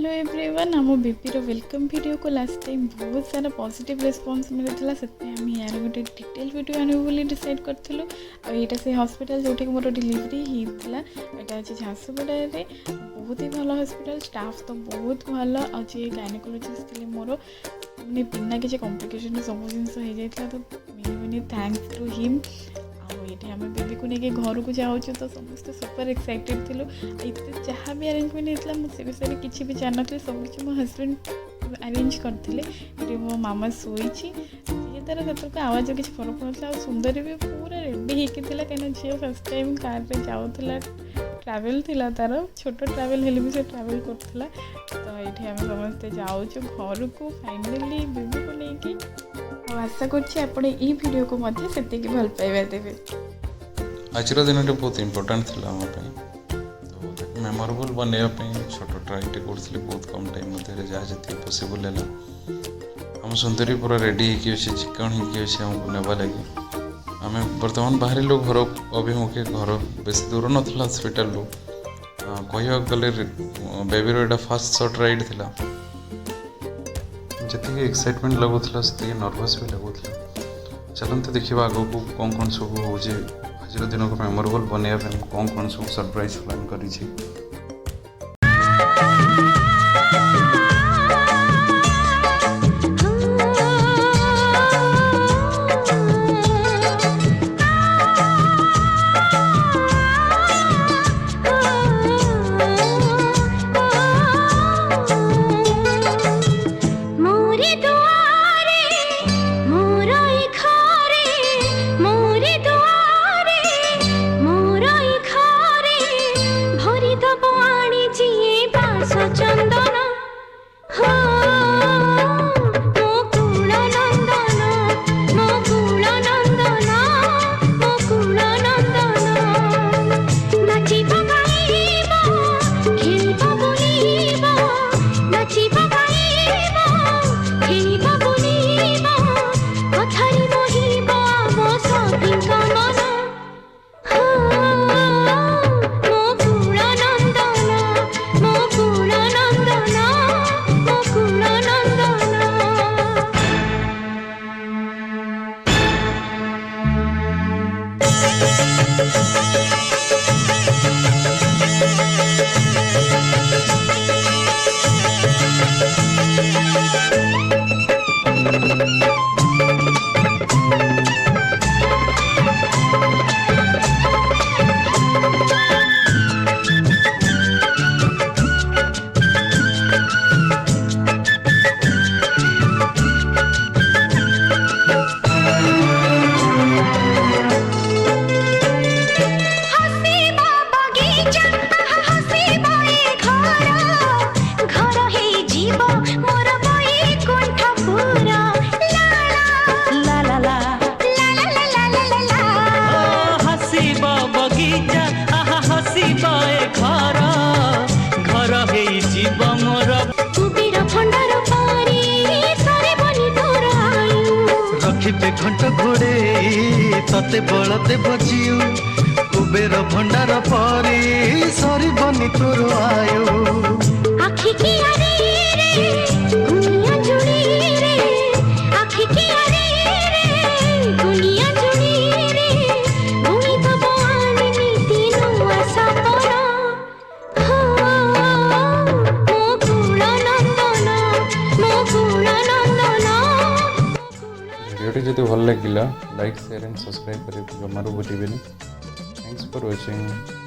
Hello everyone आम BP welcome video को last time बहुत सारा पॉजिटिव रिस्पांस मिलता से आम यार गोटे डिटेल वीडियो आने बोली डिसाइड करूँ आईटा से हॉस्पिटल जो मोर डिलीवरी होता यहाँ अच्छे झारसुगुड़ा बहुत ही भल हॉस्पिटल स्टाफ तो बहुत भल अच्छे गायनेकोलॉजिस्ट थे मोर मैंने बिना किसी कॉम्प्लिकेशन सब जिन हो तो many many thanks to him ये आम बेबी को लेकिन घर को जाऊँ तो समस्त सुपर एक्साइटेड थिलु इतने जहाँ भी अरेंजमेंट होता मुझे विषय में किसी भी जान नी सब किसी मो हजबैंड अरेंज करते ये मो मामा शोई ये तार से आवाज किसी फरक पड़ा सुंदर भी पूरा रेडी होता कहीं झील फर्स्ट टाइम कार में जाऊला ट्रावेल थिला तार छोट ट्रावेल हेल्ले भी से ट्रावेल करता तो ये आम समस्ते जाऊँ घर को फाइनाली बेबी को लेकिन आशा करीडियो को से भल पाइबा देवे आज दिन बहुत इम्पोर्टाट था तो मेमोरेबल बनवाई छोट ट्राईटे कर बहुत कम टाइम मध्य जहाँ जी पॉसिबल है आम सुंदरी पूरा रेडी होगी चिकन होमको नेबा लगे आम बर्तमान बाहर लोग घर अभिमुखे घर बेस दूर नाला हॉस्पिटल कह गले बेबीर यहाँ फास्ट शॉर्ट राइड था जी एक्साइटमेंट लगुला से नर्भस भी लगुला चलते देखा आग को कौन सब हो आज दिन को मेमोरेबल बनवाई कौन सब सरप्राइज प्लान कर घंट घोड़े तते बलते बजियो कुबेर भंडार परी सरी बनी तोर आयो आखि की आरे रे दुनिया जुड़ी रे आखि की आरे रे दुनिया जुड़ी रे भूमि तो बानी नीति नु आशा परा हो मो कुला नंदना वीडियो जब भल लगे लाइक शेयर एंड सब्सक्राइब करें जमारू भूलें। Thanks for watching.